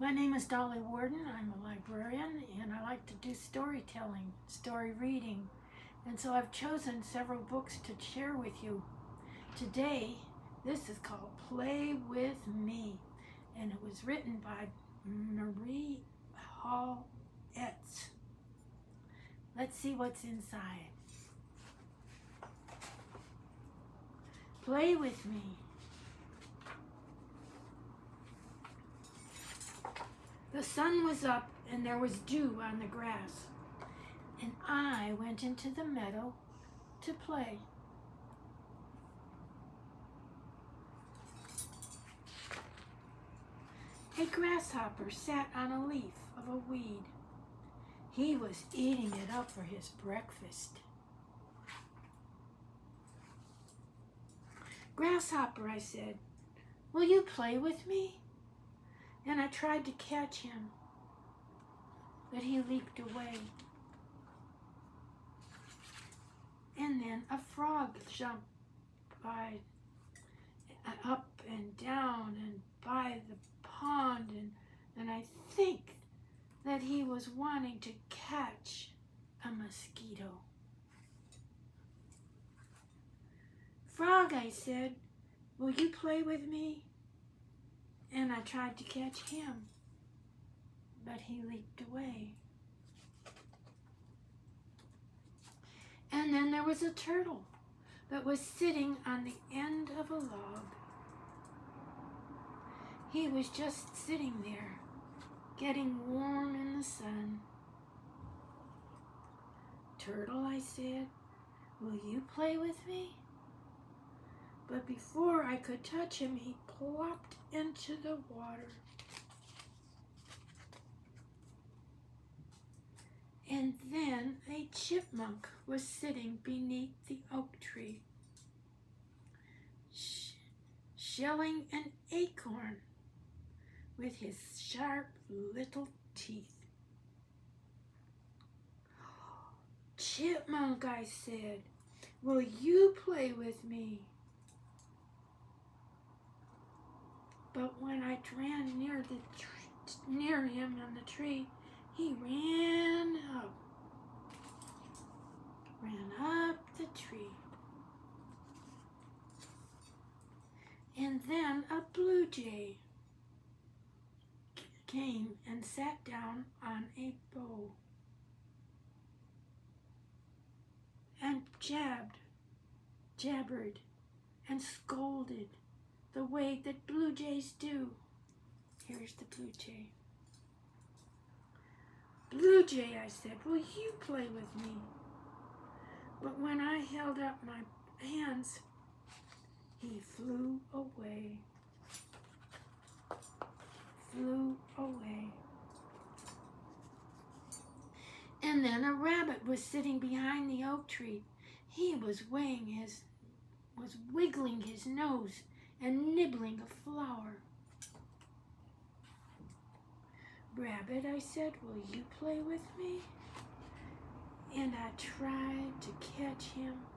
My name is Dolly Warden. I'm a librarian and I like to do storytelling, story reading. And so I've chosen several books to share with you. Today, this is called Play With Me, and it was written by Marie Hall Etz. Let's see what's inside. Play with me. The sun was up and there was dew on the grass, and I went into the meadow to play. A grasshopper sat on a leaf of a weed. He was eating it up for his breakfast. "Grasshopper," I said, "will you play with me?" And I tried to catch him, but he leaped away. And then a frog jumped by, up and down and by the pond, and I think that he was wanting to catch a mosquito. "Frog," I said, "will you play with me?" And I tried to catch him, but he leaped away. And then there was a turtle that was sitting on the end of a log. He was just sitting there, getting warm in the sun. "Turtle," I said, "will you play with me?" But before I could touch him, he plopped into the water. And then a chipmunk was sitting beneath the oak tree, shelling an acorn with his sharp little teeth. "Chipmunk," I said, "will you play with me?" But when I ran near him on the tree, he ran up the tree. And then a blue jay came and sat down on a bough and jabbered and scolded the way that blue jays do. Here's the blue jay. "Blue jay," I said, "will you play with me?" But when I held up my hands, he flew away. Flew away. And then a rabbit was sitting behind the oak tree. He was wiggling his nose and nibbling a flower. "Rabbit," I said, "will you play with me?" And I tried to catch him,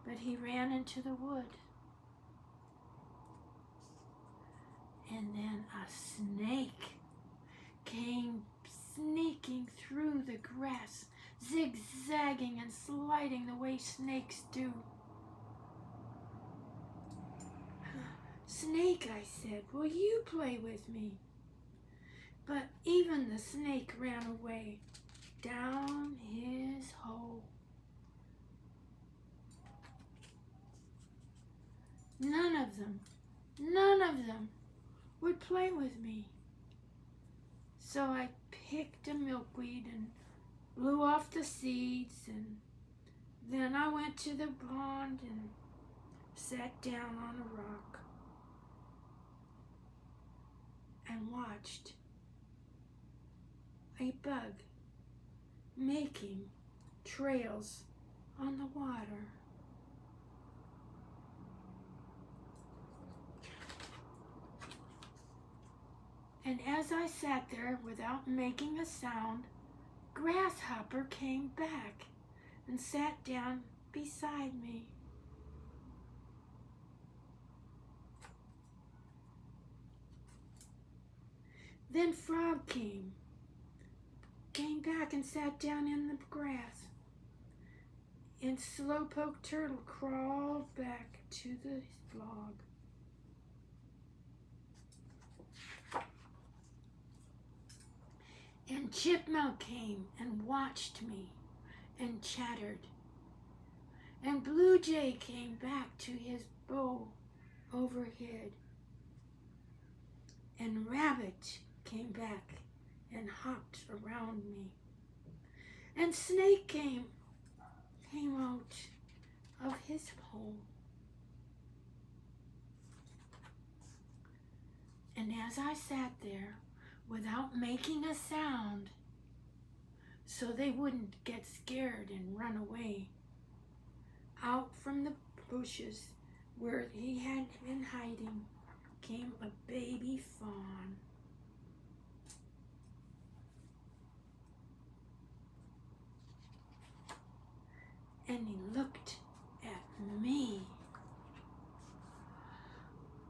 but he ran into the wood. And then a snake came sneaking through the grass, zigzagging and sliding the way snakes do. "Snake," I said, "will you play with me?" But even the snake ran away down his hole. None of them would play with me. So I picked a milkweed and blew off the seeds, and then I went to the pond and sat down on a rock and watched a bug making trails on the water. And as I sat there without making a sound, Grasshopper came back and sat down beside me. Then Frog came back and sat down in the grass. And Slowpoke Turtle crawled back to the log. And Chipmunk came and watched me and chattered. And Blue Jay came back to his bow overhead. And Rabbit came back and hopped around me. And Snake came out of his hole. And as I sat there without making a sound, so they wouldn't get scared and run away, out from the bushes where he had been hiding came a baby fawn. And he looked at me.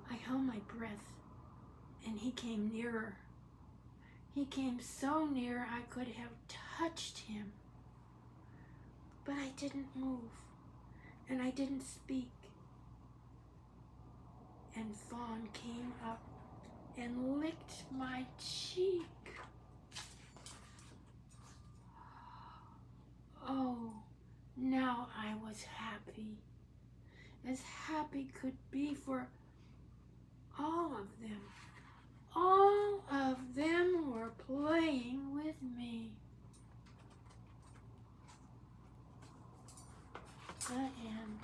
I held my breath, and he came nearer. He came so near I could have touched him. But I didn't move, and I didn't speak. And Fawn came up and licked my cheek. Oh, now I was happy, as happy could be, for all of them. All of them were playing with me. The end.